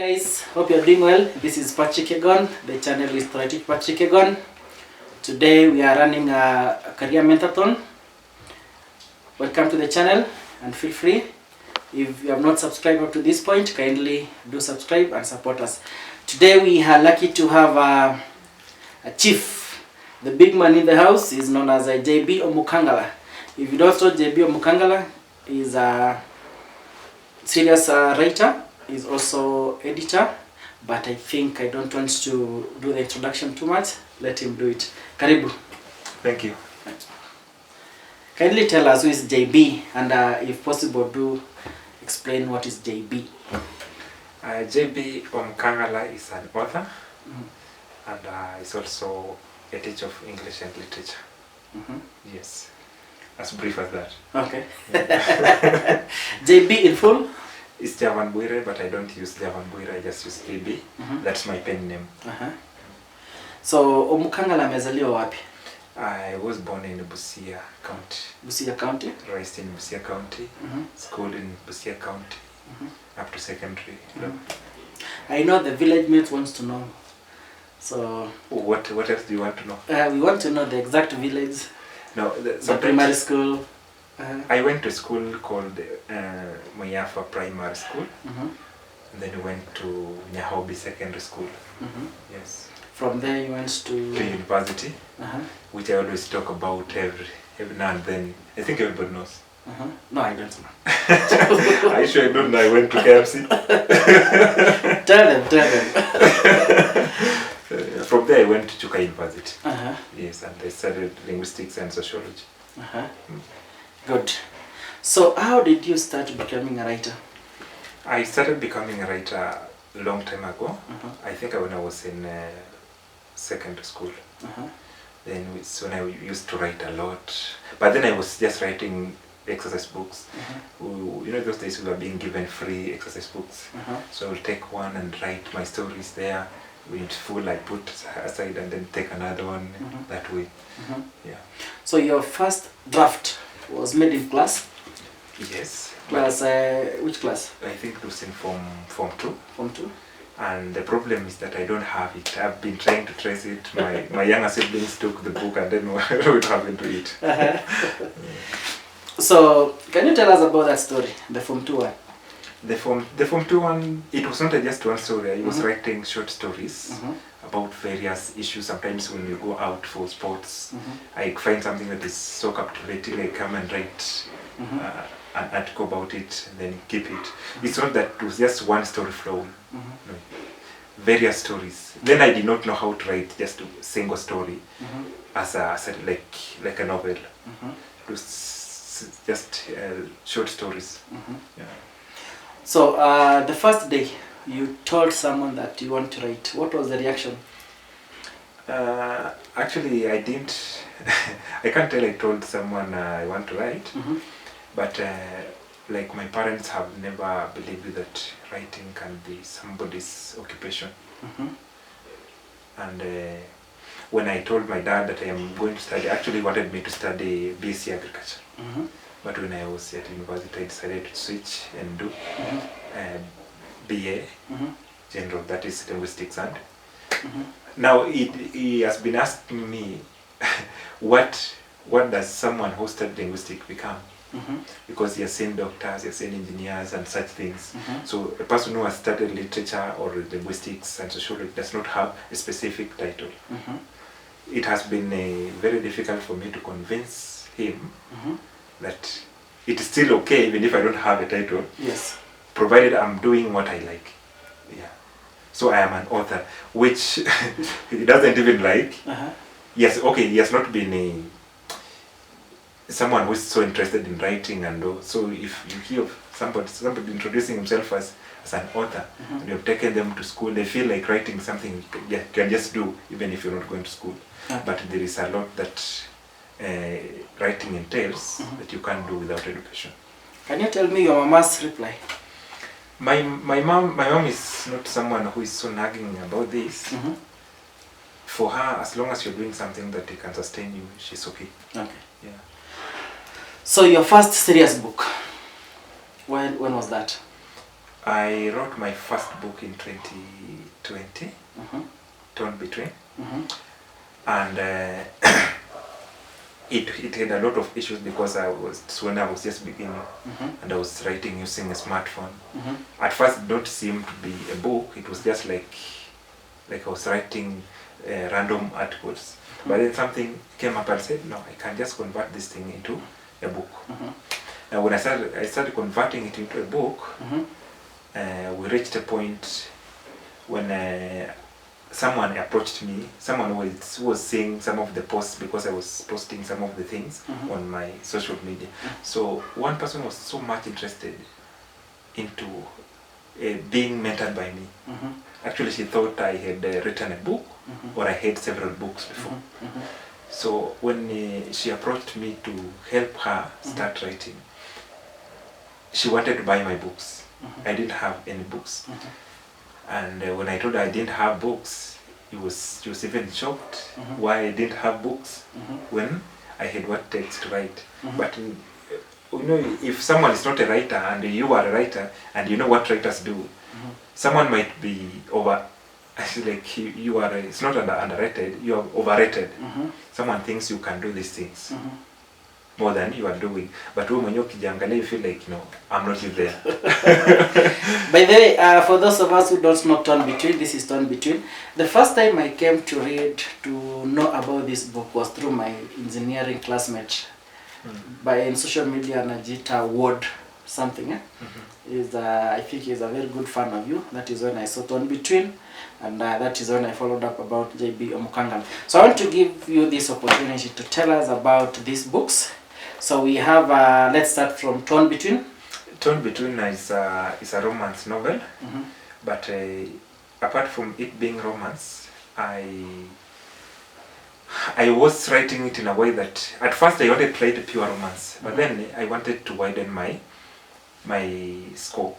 Guys, hope you're doing well. This is Patrick Egon. The channel is Theoretic Patrick Egon. Today we are running a career mentorthon. Welcome to the channel and feel free. If you have not subscribed up to this point, kindly do subscribe and support us. Today we are lucky to have a chief. The big man in the house is known as J.B. Omukangala. If you don't know J.B. Omukangala, is a serious writer. Is also editor, but I think I don't want to do the introduction too much. Let him do it. Karibu. Thank you. Kindly tell us who is JB, and if possible, do explain what is JB. J.B. Omukangala is an author, and is also a teacher of English and literature. Yes, as brief as that. Okay. Yeah. JB in full? It's Javan Buire, but I don't use Javan Buire, I just use JB. That's my pen name. So, Omukangala amezaliwa wapi? I was born in Busia County. Busia County? Raised in Busia County, schooled in Busia County, up to secondary. I know the village mates wants to know. So, What else do you want to know? We want to know the exact village, No, the primary school. I went to school called Muyafa Primary School, and then went to Nyahobi Secondary School. Yes. From there you went to university, which I always talk about every now and then. I think everybody knows. No, I don't know. Are you sure I don't know? I went to KFC. Tell them. From there I went to Chuka University. Yes, and I studied linguistics and sociology. Good. So how did you start becoming a writer? I started becoming a writer a long time ago. I think when I was in secondary school. Then it's when I used to write a lot. But then I was just writing exercise books. You know, those days we were being given free exercise books. So I will take one and write my stories there. When it's full, I put aside and then take another one that way. Yeah. So your first draft was made in class? Yes. Class, which class? I think it was in form 2. Form 2? And the problem is that I don't have it. I've been trying to trace it. My younger siblings took the book and then what happened to it. So, can you tell us about that story, the Form 2 one? The Form 2 one, it was not just one story. I was writing short stories about various issues. Sometimes when we go out for sports, I find something that is so captivating, I come and write an article about it and then keep it. It's not that it was just one story flowing. No. Various stories. Then I did not know how to write just a single story as like a novel. It was just short stories. Yeah. So the first day you told someone that you want to write, what was the reaction? Actually, I didn't. I can't tell I told someone I want to write, but like my parents have never believed that writing can be somebody's occupation. And when I told my dad that I am going to study, actually wanted me to study BSc Agriculture. But when I was at university, I decided to switch and do BA General, that is linguistics. And now he has been asking me, what does someone who studied linguistics become? Because he has seen doctors, he has seen engineers and such things. So a person who has studied literature or linguistics and sociology does not have a specific title. It has been very difficult for me to convince him that it is still okay even if I don't have a title. Yes. Provided I'm doing what I like. Yeah. So I am an author, which he doesn't even like. Yes, okay, he has not been someone who is so interested in writing and all. So if you hear of somebody introducing himself as an author, and you have taken them to school, they feel like writing something you can just do even if you're not going to school. But there is a lot that writing entails that you can't do without education. Can you tell me your mama's reply? My mom is not someone who is so nagging about this. For her, as long as you're doing something that it can sustain you, she's okay. Okay. Yeah. So your first serious book, when was that? I wrote my first book in 2020, Torn Between, and it had a lot of issues because when I was just beginning, and I was writing using a smartphone. At first, it don't seem to be a book. It was just like I was writing random articles. But then something came up and said, no, I can just convert this thing into a book. Now, when I started converting it into a book, we reached a point when someone approached me, someone who was seeing some of the posts because I was posting some of the things on my social media. So one person was so much interested into being mentored by me. Actually, she thought I had written a book or I had several books before. So when she approached me to help her start writing, she wanted to buy my books. I didn't have any books. And when I told her I didn't have books, she was even shocked why I didn't have books when I had what it takes to write. But you know, if someone is not a writer and you are a writer and you know what writers do, someone might be like you are. It's not underrated. You are overrated. Someone thinks you can do these things more than you are doing. But when you feel like, no, I'm not even there. By the way, for those of us who don't know Torn Between, this is Torn Between. The first time I came to know about this book was through my engineering classmate. In social media, Najita Ward something. I think he's a very good fan of you. That is when I saw Torn Between, and that is when I followed up about J.B. Omukangala. So I want to give you this opportunity to tell us about these books. So we have, let's start from Torn Between. Torn Between is a romance novel, but apart from it being romance, I was writing it in a way that at first I wanted to write pure romance, but then I wanted to widen my scope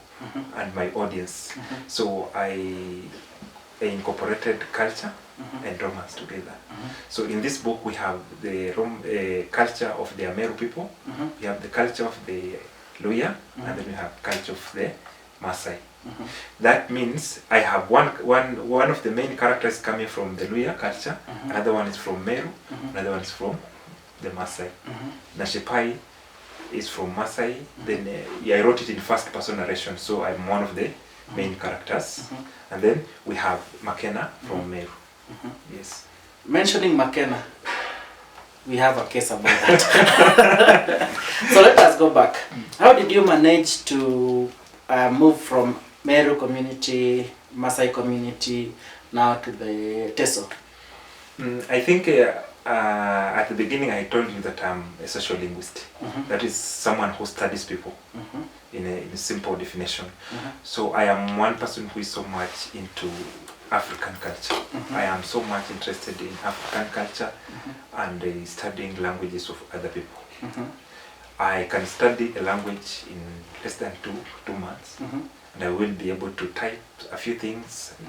and my audience. So I incorporated culture and romance together. So in this book we have the culture of the Ameru people, we have the culture of the Luya, and then we have culture of the Maasai. That means I have one of the main characters coming from the Luya culture, another one is from Meru, another one is from the Maasai. Nashipai is from Maasai. Then I wrote it in first person narration, so I'm one of the main characters. And then we have Makena from Meru. Yes. Mentioning Makena, we have a case about that. So let us go back. How did you manage to move from Meru community, Maasai community, now to the Teso? I think at the beginning I told you that I'm a social linguist. That is someone who studies people in a simple definition. So I am one person who is so much into African culture. I am so much interested in African culture and studying languages of other people. I can study a language in less than two months, and I will be able to type a few things and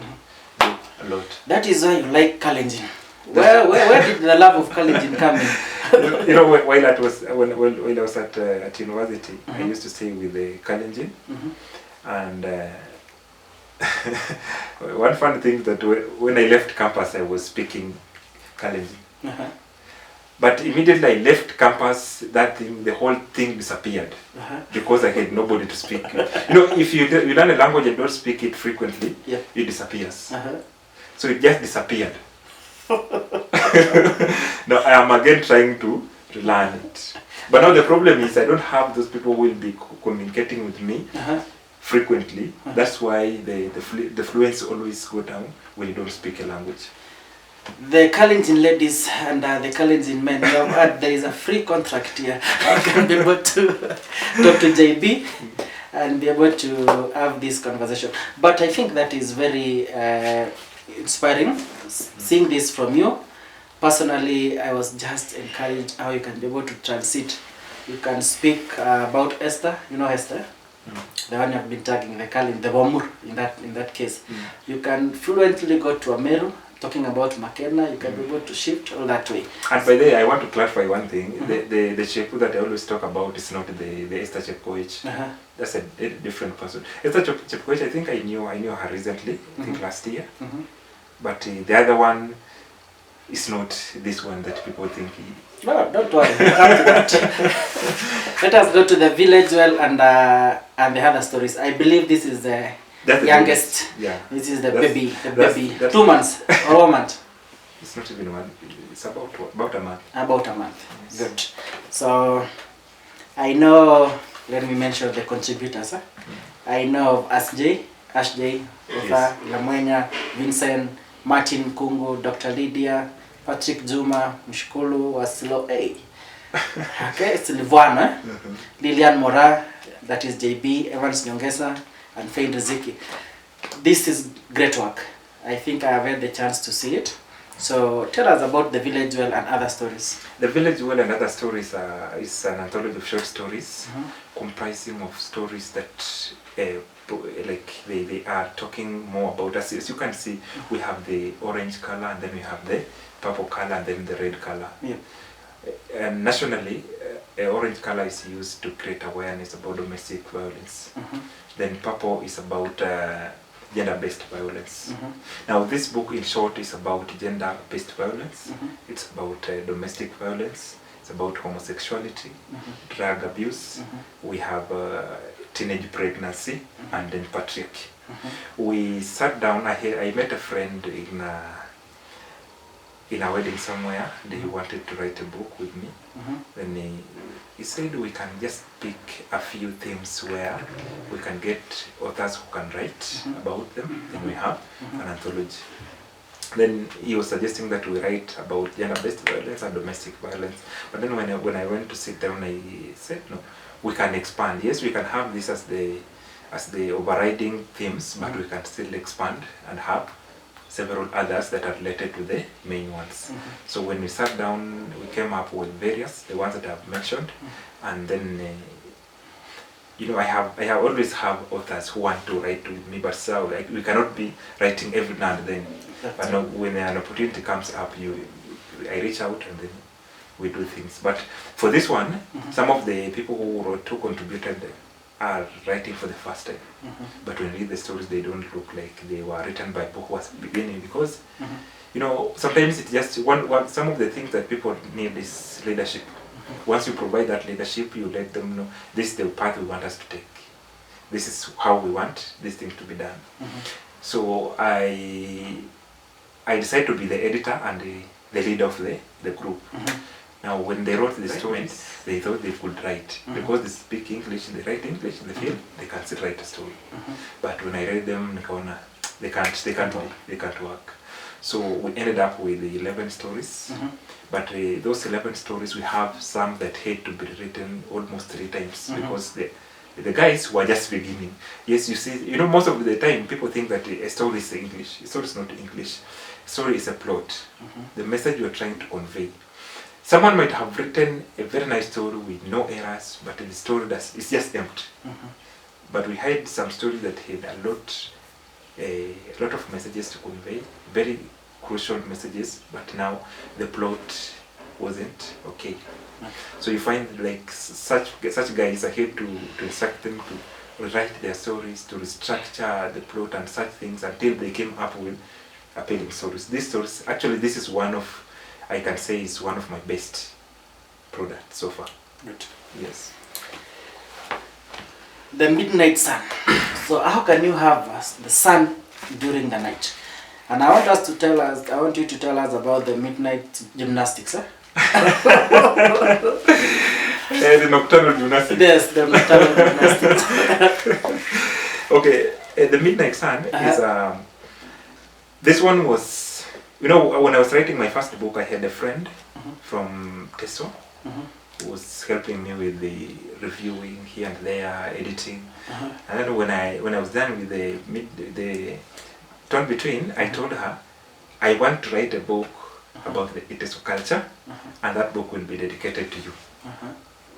do a lot. That is why you like Kalenjin. Where did the love of Kalenjin come in? You know, while I was at university, I used to stay with the Kalenjin, and one fun thing that when I left campus, I was speaking Kalenjin. But immediately I left campus, the whole thing disappeared because I had nobody to speak. You know, if you learn a language and don't speak it frequently, it disappears. So it just disappeared. Now I am again trying to learn it. But now the problem is I don't have those people who will be communicating with me frequently. That's why the fluency always go down when you don't speak a language. The Kalenjin ladies and the Kalenjin men, there is a free contract here. I can be able to talk to JB and be able to have this conversation. But I think that is very inspiring, seeing this from you. Personally, I was just encouraged how you can be able to transit. You can speak about Esther, you know Esther? The one you have been tagging, the Kalin, the Bomur in that case. You can fluently go to Ameru, talking about Makena, you can be able to shift all that way. And by the way, I want to clarify one thing. The Chepu that I always talk about is not the Esther Chepkoech. That's a different person. Esther Chepkoech, I think I knew her recently, I think last year. But the other one is not this one that people think. No, don't worry. We'll come to that. Let us go to the village well and the other stories. I believe this is the youngest. Yeah. This is the baby. 2 months or 1 month. It's not even 1. It's about a month. About a month. Yes. Good. So I know. Let me mention the contributors. Huh? I know of Ash J, Author Lamwenya, Vincent, Martin Kungu, Dr. Lydia, Patrick Juma, Mshukulu, Wasilo A. Okay, it's Livwana, Lilian Mora, that is J.B, Evans Nyongesa, and Fain Riziki. This is great work. I think I have had the chance to see it. So tell us about The Village Well and Other Stories. The Village Well and Other Stories is an anthology of short stories comprising of stories that like they are talking more about us. As you can see, we have the orange color and then we have the purple color and then the red color. Yeah. And nationally, orange color is used to create awareness about domestic violence. Then purple is about gender-based violence. Now this book in short is about gender-based violence. It's about domestic violence. It's about homosexuality, drug abuse. We have teenage pregnancy, and then Patrick. We sat down. I met a friend in a wedding somewhere. He wanted to write a book with me. Then he said we can just pick a few themes where we can get authors who can write about them. Then we have an anthology. Then he was suggesting that we write about gender-based violence and domestic violence. But then when I went to sit down, I said, no, we can expand. Yes, we can have this as the overriding themes, but we can still expand and have several others that are related to the main ones. So when we sat down, we came up with various, the ones that I've mentioned, and then you know, I always have authors who want to write with me, but so like we cannot be writing every now and then. But no, when an opportunity comes up, I reach out and then we do things. But for this one, some of the people who contributed are writing for the first time. But when you read the stories, they don't look like they were written by people who was beginning, because you know, sometimes it's just some of the things that people need is leadership. Once you provide that leadership, you let them know this is the path we want us to take. This is how we want this thing to be done. So I decided to be the editor and the leader of the group. Now, when they wrote the stories, they thought they could write. Because they speak English, they write English in the field, they can still write a story. But when I read them, they can't work. So we ended up with 11 stories. But those 11 stories, we have some that had to be written almost 3 times because the guys were just beginning. Yes, you see, you know, most of the time people think that a story is English. A story is not English. A story is a plot. The message you are trying to convey. Someone might have written a very nice story with no errors, but the story is just empty. But we had some stories that had a lot of messages to convey, very crucial messages, but now the plot wasn't okay. So you find like such guys, I hate to instruct them to write their stories, to restructure the plot and such things until they came up with appealing stories. These stories, actually this is one of, I can say is one of my best products so far. Good. Yes. The midnight sun. So how can you have the sun during the night? And I want you to tell us about the midnight gymnastics. The nocturnal gymnastics. Yes, the nocturnal gymnastics. Okay, the midnight sun is this one was, you know, when I was writing my first book, I had a friend from Teso who was helping me with the reviewing here and there, editing. And then when I was done with the turn between, I told her I want to write a book about the Teso culture, and that book will be dedicated to you.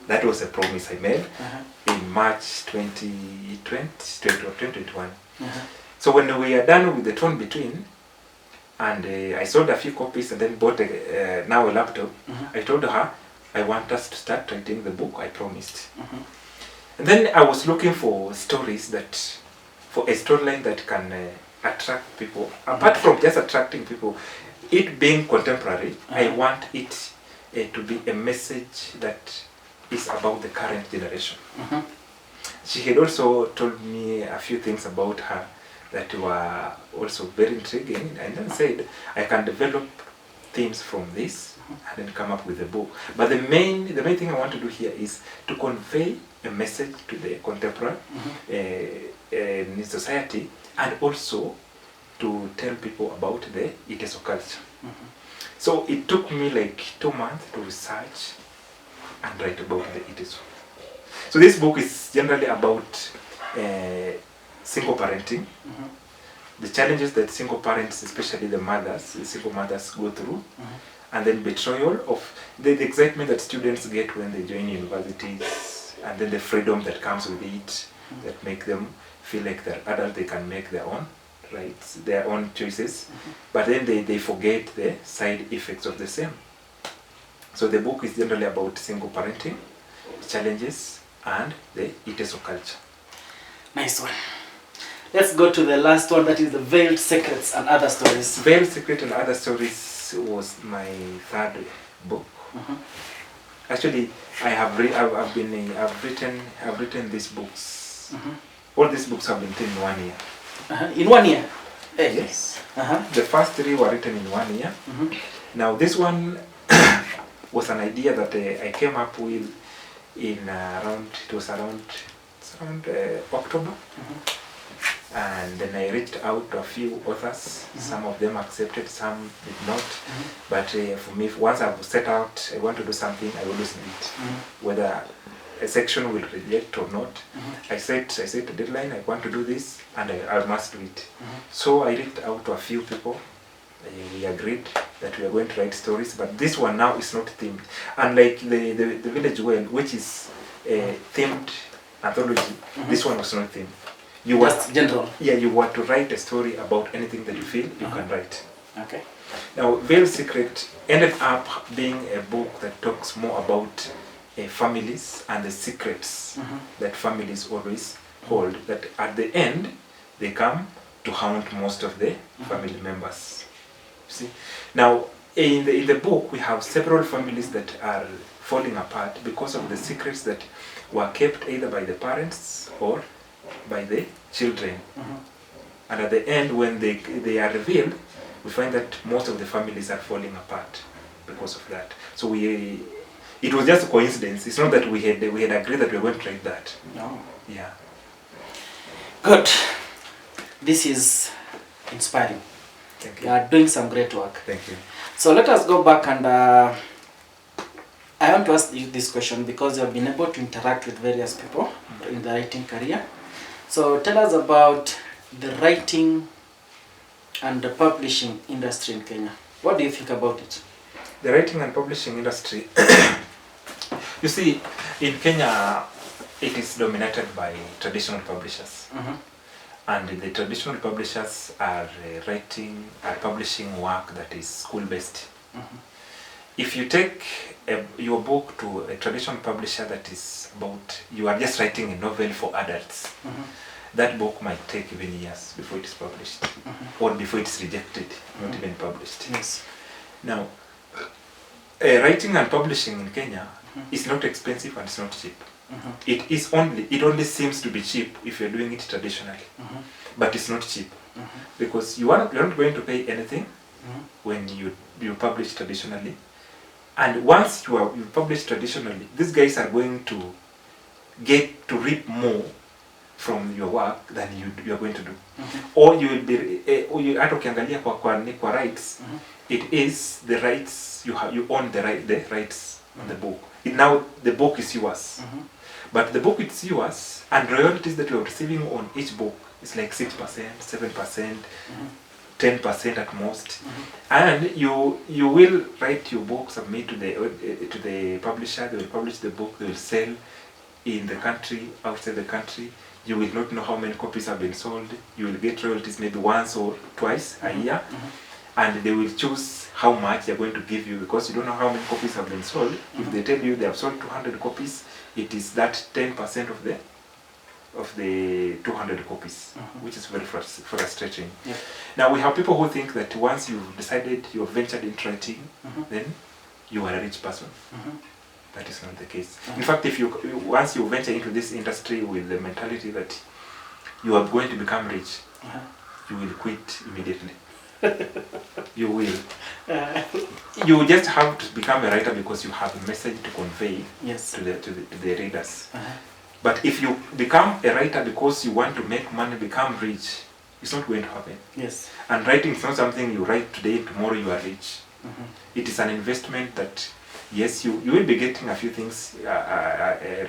That was a promise I made in March 2020 or 2021. So when we are done with the turn between, and I sold a few copies and then bought now a laptop. I told her, I want us to start writing the book, I promised. And then I was looking for stories for a storyline that can attract people. Apart from just attracting people, it being contemporary, I want it to be a message that is about the current generation. She had also told me a few things about her that were also very intriguing, and then said, I can develop themes from this and then come up with a book. But the main thing I want to do here is to convey a message to the contemporary in society, and also to tell people about the Iteso culture. So it took me like 2 months to research and write about the Iteso. So this book is generally about single parenting, the challenges that single parents, especially the single mothers go through, and then betrayal of the excitement that students get when they join universities, and then the freedom that comes with it, that make them feel like they're adult, they can make their own rights, their own choices, but then they forget the side effects of the same. So the book is generally about single parenting, challenges, and the Iteso culture. Nice one. Let's go to the last one, that is the Veiled Secrets and Other Stories. Veiled Secrets and Other Stories was my third book. Actually, I've written these books. All these books have been written in 1 year. In 1 year? Yes. The first 3 were written in 1 year. Now this one was an idea that I came up with in around October. And then I reached out to a few authors. Some of them accepted, some did not. But for me, once I've set out, I want to do something, I always do it. Whether a section will reject or not. I set a deadline, I want to do this, and I must do it. So I reached out to a few people. We agreed that we are going to write stories, but this one now is not themed. Unlike the Village Well, which is a themed anthology, this one was not themed. You just general. Yeah, you want to write a story about anything that you feel you can write. Okay. Now, Veiled Secret ended up being a book that talks more about families and the secrets that families always hold. That at the end, they come to haunt most of the family members. See? Now, in the book, we have several families that are falling apart because of the secrets that were kept either by the parents or by the children. And at the end, when they are revealed, we find that most of the families are falling apart because of that. So it was just a coincidence. It's not that we had agreed that we were going to write that. No. Yeah. Good. This is inspiring. Thank you. You are doing some great work. Thank you. So let us go back, and I want to ask you this question because you have been able to interact with various people in the writing career. So tell us about the writing and the publishing industry in Kenya. What do you think about it? The writing and publishing industry, you see, in Kenya, it is dominated by traditional publishers. And the traditional publishers are publishing work that is school-based. If you take your book to a traditional publisher that is about, you are just writing a novel for adults, that book might take even years before it is published, or before it's rejected, not even published. Yes. Now, writing and publishing in Kenya is not expensive and it's not cheap. It only seems to be cheap if you're doing it traditionally, but it's not cheap because you're not going to pay anything when you publish traditionally. And once you publish traditionally, these guys are going to get to reap more from your work than you are going to do. Or you will be, hata ukiangalia kwa rights, it is the rights, you own the rights on the book. Now the book is yours. But the book is yours, and royalties that you are receiving on each book is like 6%, 7%, 10% at most. And you will write your book, submit to the publisher, they will publish the book, they will sell in the country, outside the country. You will not know how many copies have been sold. You will get royalties maybe once or twice a year. and they will choose how much they're going to give you, because you don't know how many copies have been sold. If they tell you they have sold 200 copies, it is that 10% of the 200 copies, which is very frustrating. Yeah. Now we have people who think that once you've decided you've ventured into writing, then you are a rich person. That is not the case. In fact, if you once you venture into this industry with the mentality that you are going to become rich, you will quit immediately. You will. You just have to become a writer because you have a message to convey to the readers. But if you become a writer because you want to make money, become rich, it's not going to happen. Yes. And writing is not something you write today, tomorrow you are rich. It is an investment that, yes, you will be getting a few things,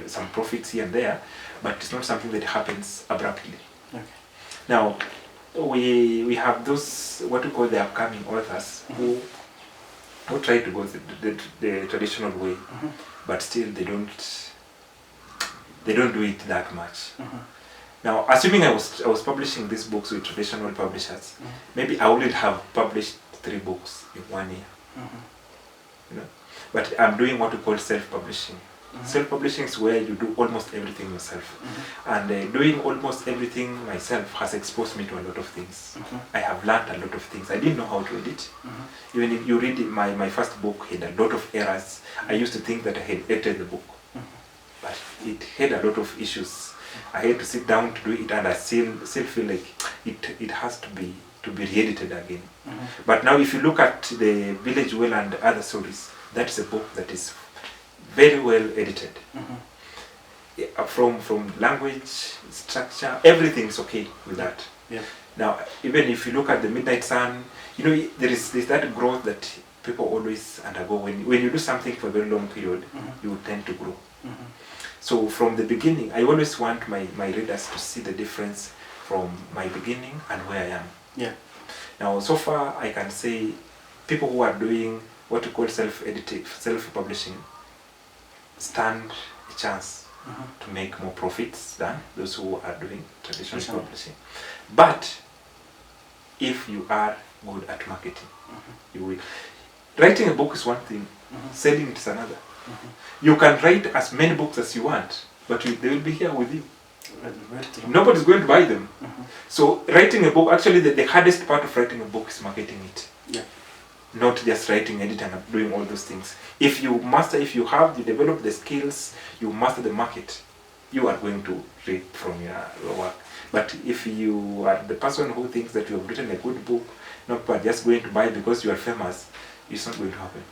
some profits here and there, but it's not something that happens abruptly. Okay. Now, we have those, what we call the upcoming authors, who try to go the traditional way, but still they don't do it that much. Now, assuming I was publishing these books with traditional publishers, maybe I wouldn't have published 3 books in 1 year. You know? But I'm doing what we call self-publishing. Self-publishing is where you do almost everything yourself. And doing almost everything myself has exposed me to a lot of things. I have learned a lot of things. I didn't know how to edit. Even if you read my first book, had a lot of errors. I used to think that I had edited the book. But it had a lot of issues. I had to sit down to do it, and I still feel like it has to be re-edited again. But now if you look at the Village Well and other stories, that's a book that is very well edited. From language, structure, everything's okay with that. Yeah. Now, even if you look at the Midnight Sun, you know, there's that growth that people always undergo. When you do something for a very long period, you tend to grow. So from the beginning, I always want my readers to see the difference from my beginning and where I am. Yeah. Now, so far, I can say people who are doing what we call self-editing, self-publishing, stand a chance to make more profits than those who are doing traditional publishing. But if you are good at marketing, you will. Writing a book is one thing, selling it is another. You can write as many books as you want, but they will be here with you. Nobody's going to buy them. So writing a book, actually the hardest part of writing a book is marketing it. Yeah. Not just writing, editing, and doing all those things. If you develop the skills, you master the market, you are going to read from your work. But if you are the person who thinks that you have written a good book, not people are just going to buy because you are famous, it's not going to happen.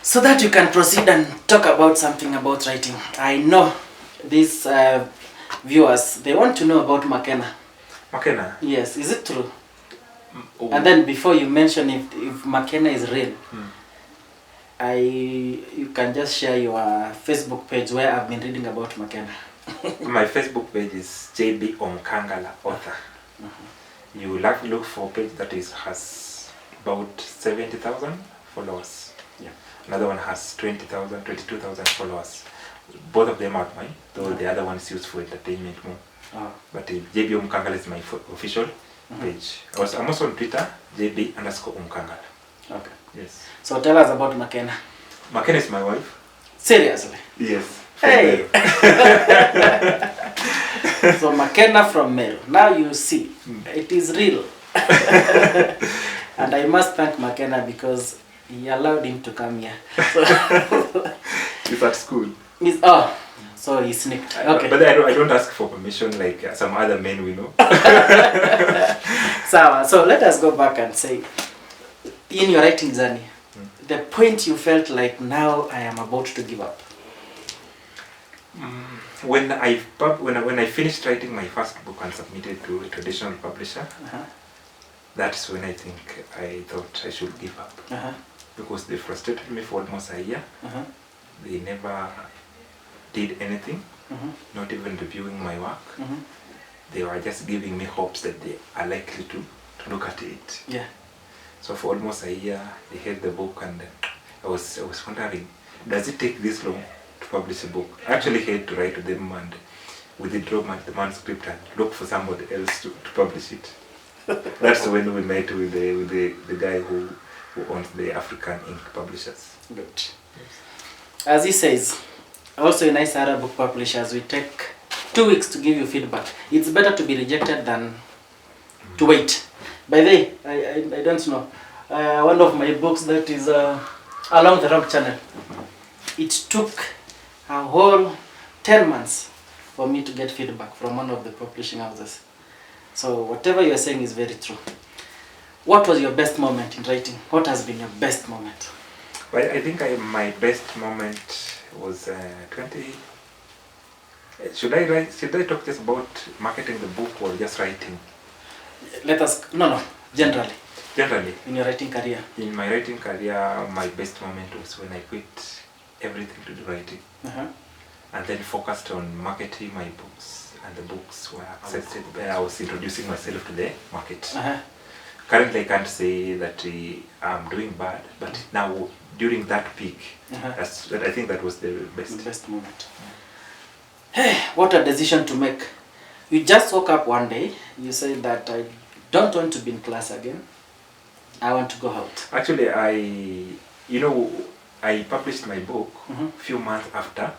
So that you can proceed and talk about something about writing. I know these viewers, they want to know about McKenna. McKenna? Yes, is it true? And then before you mention if McKenna is real, you can just share your Facebook page where I've been reading about McKenna. My Facebook page is J.B. Omukangala, author. You will have to look for a page that has about 70,000 followers. Yeah. Another one has 20,000, 22,000 followers. Both of them are mine, though the other one is used for entertainment more. But J.B. Omukangala is my official page. I'm also on Twitter, JB_Omukangala. Okay. Yes. So tell us about McKenna. McKenna is my wife. Seriously? Yes. Hey! So McKenna from Mel. Now you see, it is real. And I must thank McKenna because he allowed him to come here. So he's at school. So he sneaked. Okay. But I don't ask for permission like some other men we know. So let us go back and say, in your writing journey, the point you felt like now I am about to give up. When I finished writing my first book and submitted to a traditional publisher, that's when I thought I should give up. Because they frustrated me for almost a year. They never did anything, not even reviewing my work. They were just giving me hopes that they are likely to look at it. Yeah. So for almost a year, they held the book, and I was wondering, does it take this long to publish a book? I actually had to write to them and withdraw the manuscript and look for somebody else to publish it. That's when we met with the guy who owns the African Ink Publishers. Good. As he says, also in Isara Book Publishers, we take 2 weeks to give you feedback. It's better to be rejected than to wait. By the way, I don't know. One of my books that is Along the Rock Channel. It took a whole 10 months for me to get feedback from one of the publishing houses. So whatever you are saying is very true. What was your best moment in writing? What has been your best moment? Well, I think my best moment was 20. Should I talk just about marketing the book or just writing? Let us generally. Generally, In your writing career. in my writing career, my best moment was when I quit everything to do writing and then focused on marketing my books, and the books were accepted. I was introducing myself to the market. Currently, I can't say that I'm doing bad, but now during that peak, I think that was the best. The best moment. Hey, what a decision to make. You just woke up one day, you said that I don't want to be in class again. I want to go out. Actually, I published my book a few months after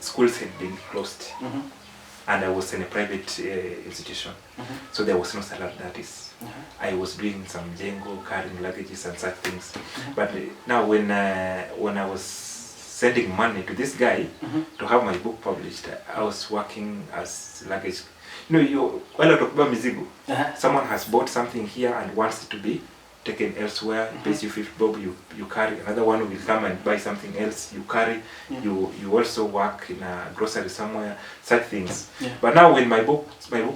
schools had been closed, and I was in a private institution, so there was no salary that is. I was doing some jengo, carrying luggages and such things. But now when I was sending money to this guy to have my book published, I was working as luggage. Someone has bought something here and wants it to be taken elsewhere, pays you 50 bob, you carry. Another one will come and buy something else, you carry. You also work in a grocery somewhere, such things. But now when my book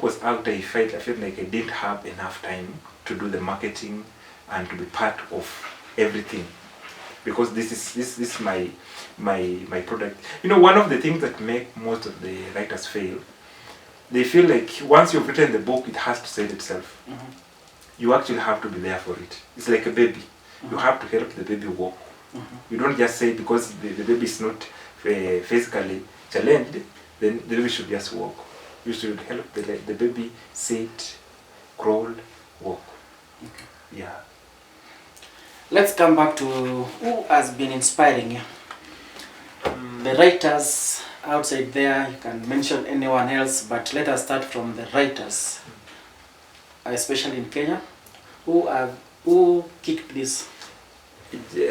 was out, I felt like I didn't have enough time to do the marketing and to be part of everything, because this is my product. One of the things that make most of the writers fail, they feel like once you've written the book, it has to sell itself. You actually have to be there for it. It's like a baby. You have to help the baby walk. You don't just say because the baby is not physically challenged, then the baby should just walk. You should help the baby sit, crawl, walk. Yeah. Let's come back to who has been inspiring you. The writers outside there, you can mention anyone else, but let us start from the writers, especially in Kenya. Who kicked this?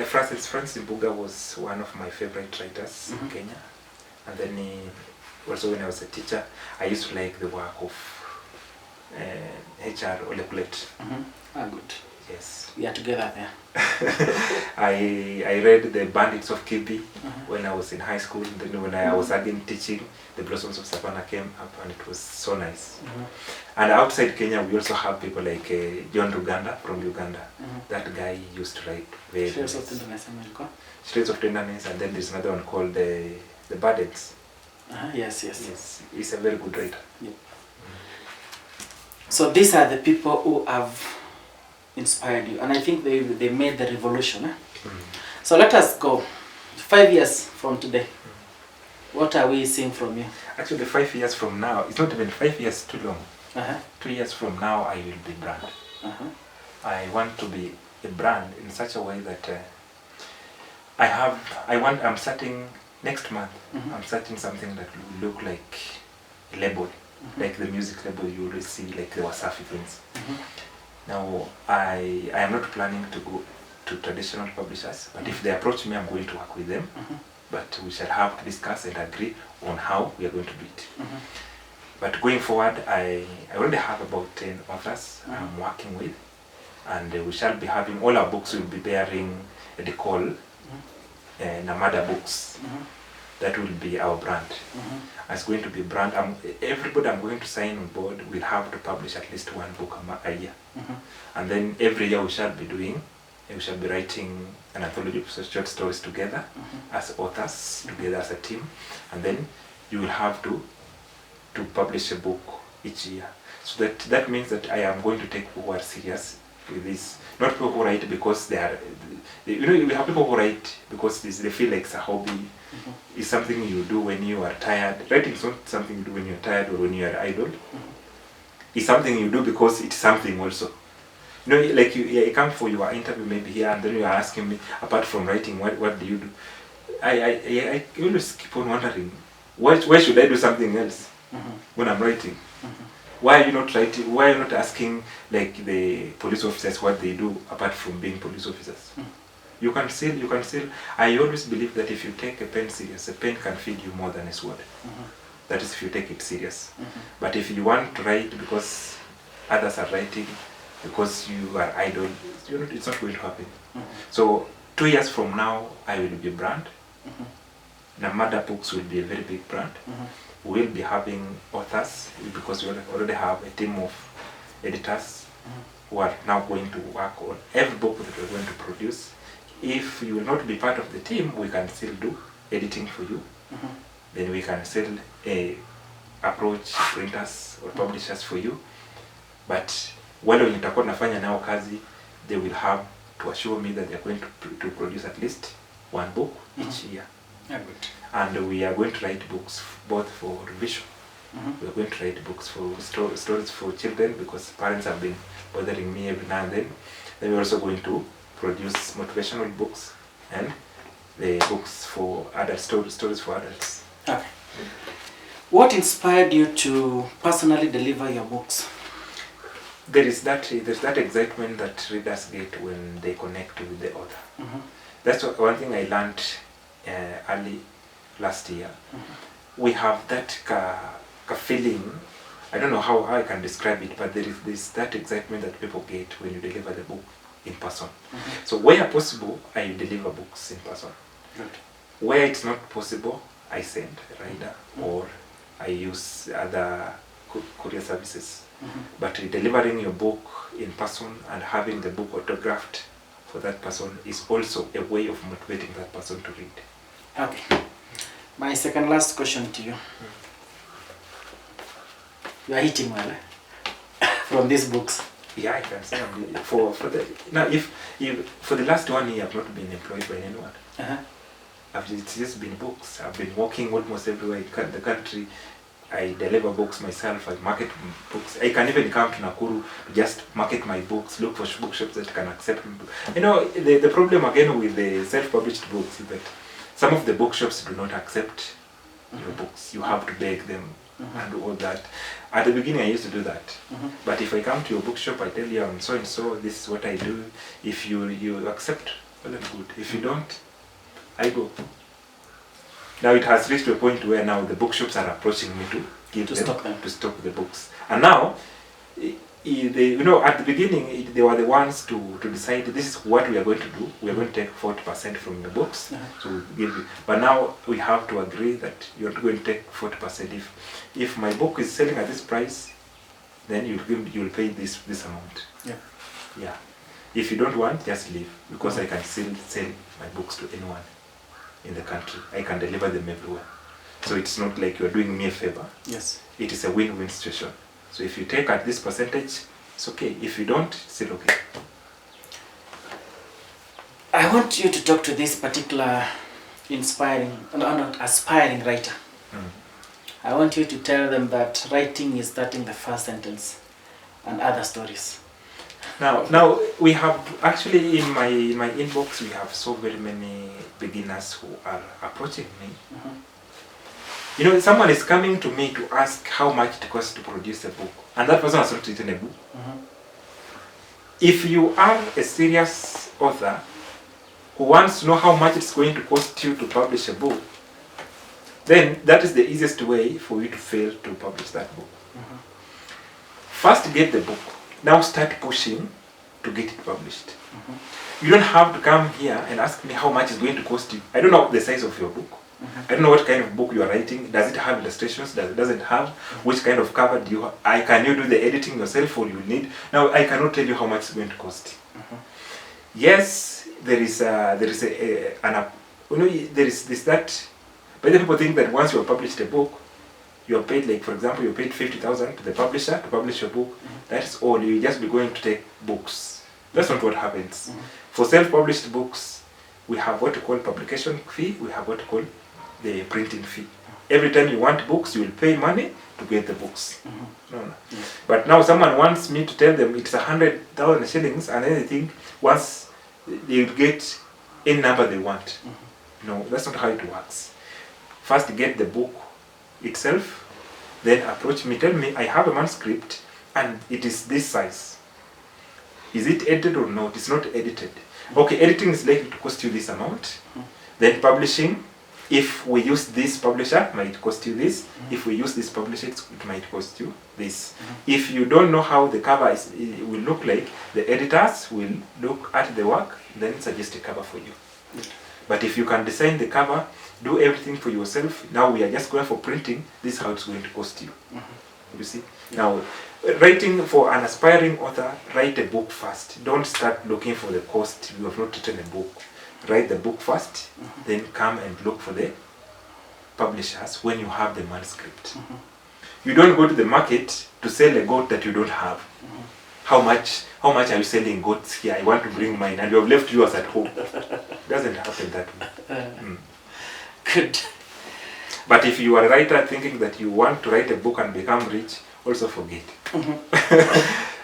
Francis Mbuga was one of my favorite writers in Kenya. And then also when I was a teacher, I used to like the work of HR Olekulet. Good. Yes. We are together there. I read The Bandits of Kibi when I was in high school. And then when I was again teaching, The Blossoms of Savannah came up, and it was so nice. And outside Kenya, we also have people like John Ruganda from Uganda. That guy used to write very Shades nice. of Tenderness, and then there's another one called The Burdens. Yes. He's a very good writer. So these are the people who have inspired you, and I think they made the revolution. So let us go 5 years from today. What are we seeing from you? Actually, 5 years from now, it's not even 5 years too long. 2 years from now, I will be brand. I want to be a brand in such a way that I'm starting next month. I'm starting something that will look like a label, like the music label you will see, like the Wasafi things. Now, I am not planning to go to traditional publishers, but if they approach me, I'm going to work with them. But we shall have to discuss and agree on how we are going to do it. But going forward, I already have about 10 authors I'm working with, and we shall be having, all our books will be bearing the call, Namada Books. That will be our brand. It's going to be brand. Everybody I'm going to sign on board will have to publish at least one book a year. And then every year we shall be writing an anthology of short stories together as authors, together as a team. And then you will have to publish a book each year. So that means that I am going to take people who are serious with this. Not people who write because we have people who write because they feel like it's a hobby. It's something you do when you are tired. Writing is not something you do when you're tired or when you are idle. is something you do because it's something also. You know, like you come for your interview maybe here, and then you are asking me, apart from writing, what do you do? I always keep on wondering, why should I do something else when I'm writing? Why are you not writing? Why are you not asking like the police officers what they do apart from being police officers? You can still. I always believe that if you take a pen serious, a pen can feed you more than a sword. That is if you take it serious. But if you want to write because others are writing, because you are idle, it's not going to happen. So 2 years from now, I will be a brand. Namada Books will be a very big brand. We will be having authors because we already have a team of editors who are now going to work on every book that we're going to produce. If you will not be part of the team, we can still do editing for you. Then we can still approach printers or publishers for you. But wale wenye nitakuwa nafanya nao kazi, they will have to assure me that they are going to produce at least one book each year. Yeah, good. And we are going to write books both for revision. We are going to write books for stories for children because parents have been bothering me every now and then. Then we're also going to produce motivational books and the books for adult stories for adults. Okay. What inspired you to personally deliver your books? There's that excitement that readers get when they connect with the author. That's one thing I learned early last year. We have that feeling. I don't know how I can describe it, but there's that excitement that people get when you deliver the book in person. So where possible, I deliver books in person. Good. Where it's not possible, I send a rider or I use other courier services. But delivering your book in person and having the book autographed for that person is also a way of motivating that person to read. Okay. My second last question to you. You are hitting well from these books. Yeah, I can say for the last 1 year I've not been employed by anyone. It's just been books. I've been walking almost everywhere in the country. I deliver books myself, I market books. I can even come to Nakuru to just market my books, look for bookshops that can accept me. You know, the problem again with the self-published books is that some of the bookshops do not accept your books. You have to beg them and all that. At the beginning I used to do that. But if I come to your bookshop, I tell you I'm so and so, this is what I do. If you accept, well and good. If you don't, I go. Now it has reached to a point where now the bookshops are approaching me to stock the books. And now, you know, at the beginning they were the ones to decide this is what we are going to do. We are going to take 40% from your books to give you. But now we have to agree that you're going to take 40%. If my book is selling at this price, then you'll pay this amount. Yeah. If you don't want, just leave, because I can still sell my books to anyone in the country. I can deliver them everywhere. So it's not like you're doing me a favor. Yes. It is a win-win situation. So if you take at this percentage, it's okay. If you don't, it's still okay. I want you to talk to this particular aspiring writer. I want you to tell them that writing is starting the first sentence and other stories. Now we have actually in my inbox we have so very many beginners who are approaching me. You know, someone is coming to me to ask how much it costs to produce a book, and that person has not written a book. If you are a serious author who wants to know how much it's going to cost you to publish a book, then that is the easiest way for you to fail to publish that book. First, get the book. Now start pushing to get it published. You don't have to come here and ask me how much it's going to cost you. I don't know the size of your book. I don't know what kind of book you are writing. Does it have illustrations? Does it have? Which kind of cover do you have? Can you do the editing yourself, or you need? Now I cannot tell you how much it's going to cost. Yes, there is that. But then people think that once you have published a book, you are paid, like for example, you paid 50,000 to the publisher to publish your book. That is all. You just be going to take books. That's not what happens. For self-published books, we have what we call publication fee. We have what we call the printing fee. every time you want books, you will pay money to get the books. No. But now someone wants me to tell them it's 100,000 shillings, and then they think once they will get any number they want. No, that's not how it works. First get the book itself, then approach me, tell me I have a manuscript and it is this size. Is it edited or not? It's not edited. Okay, editing is likely to cost you this amount. Then publishing, if we use this publisher, might cost you this. If we use this publisher, it might cost you this. If you don't know how the cover will look like, the editors will look at the work, then suggest a cover for you. But if you can design the cover, do everything for yourself, now we are just going for printing, this is how it's going to cost you. You see? Now, writing for an aspiring author, write a book first. Don't start looking for the cost. You have not written a book. Write the book first, then come and look for the publishers when you have the manuscript. You don't go to the market to sell a goat that you don't have. How much are you selling goats here? I want to bring mine, and you have left yours at home. It doesn't happen that way. Good. But if you are a writer thinking that you want to write a book and become rich, also forget.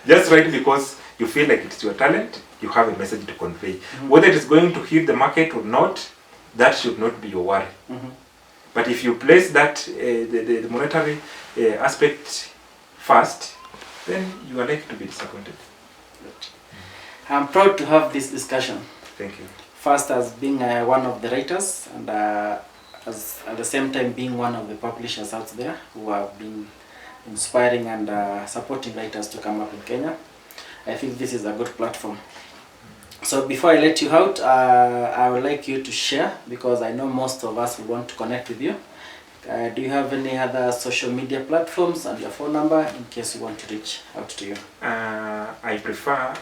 Just write because you feel like it's your talent, you have a message to convey. Whether it is going to hit the market or not, that should not be your worry. But if you place that, the monetary aspect first, then you are likely to be disappointed. I'm proud to have this discussion. Thank you. First, as being one of the writers, and as at the same time being one of the publishers out there who have been inspiring and supporting writers to come up in Kenya. I think this is a good platform. So before I let you out, I would like you to share, because I know most of us will want to connect with you. Do you have any other social media platforms and your phone number in case you want to reach out to you? I prefer,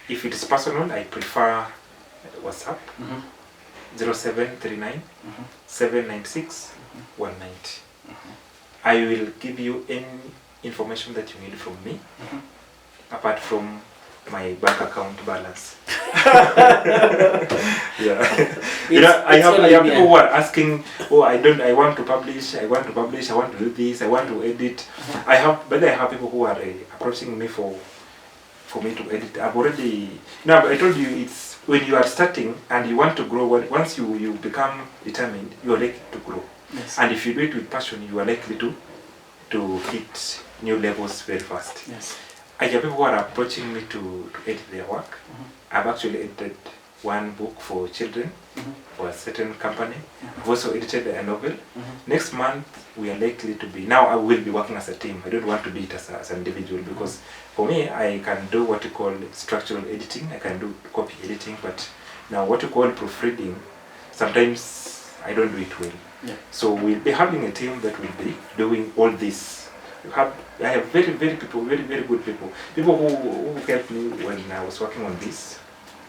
if it is personal, I prefer WhatsApp. 0739 796 190. I will give you any information that you need from me, apart from my bank account balance. I have people who are asking, oh, I want to publish, I want to do this, I want to edit. I have people who are approaching me for me to edit. I've already, I told you, it's when you are starting and you want to grow. Once you become determined, you are likely to grow. Yes. And if you do it with passion, you are likely to hit new levels very fast. Yes. I have people who are approaching me to edit their work. I've actually edited one book for children for a certain company. I've also edited a novel. Next month, we are likely to be, now I will be working as a team. I don't want to do it as an individual, because for me, I can do what you call structural editing. I can do copy editing, but now what you call proofreading, sometimes I don't do it well. Yeah. So we'll be having a team that will be doing all this. I have very good people who helped me when I was working on this.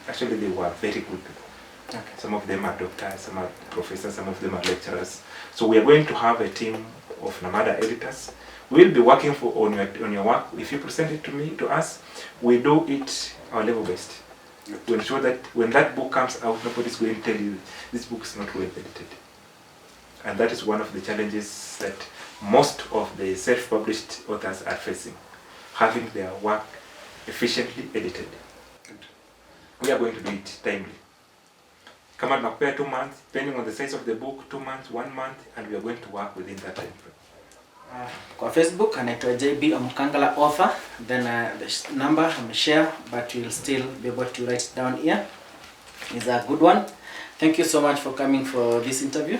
Actually, they were very good people. Okay. Some of them are doctors, some are professors, some of them are lecturers. So we are going to have a team of Namada editors. We'll be working on your work. If you present it to us, we do it our level best. To ensure that when that book comes out, nobody's going to tell you this book is not well edited. And that is one of the challenges that most of the self-published authors are facing, having their work efficiently edited. We are going to do it timely. Come on, prepare 2 months, depending on the size of the book, 2 months, 1 month, and we are going to work within that time frame. Kwa Facebook, anaitwa J.B. Omukangala author. Then the number I'm share, but you'll still be able to write it down here. It's a good one. Thank you so much for coming for this interview.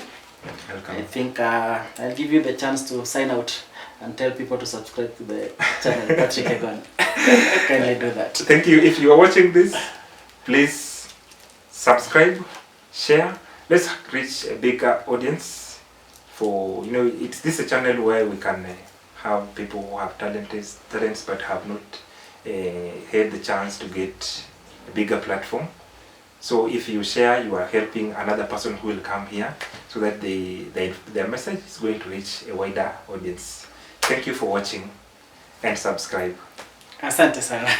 Welcome. I think I'll give you the chance to sign out and tell people to subscribe to the channel, Patrick Egon. Kindly do that. Thank you. If you are watching this, please subscribe, share. Let's reach a bigger audience. For this is a channel where we can have people who have talents but have not had the chance to get a bigger platform. So if you share, you are helping another person who will come here, so that their message is going to reach a wider audience. Thank you for watching and subscribe. Asante sana.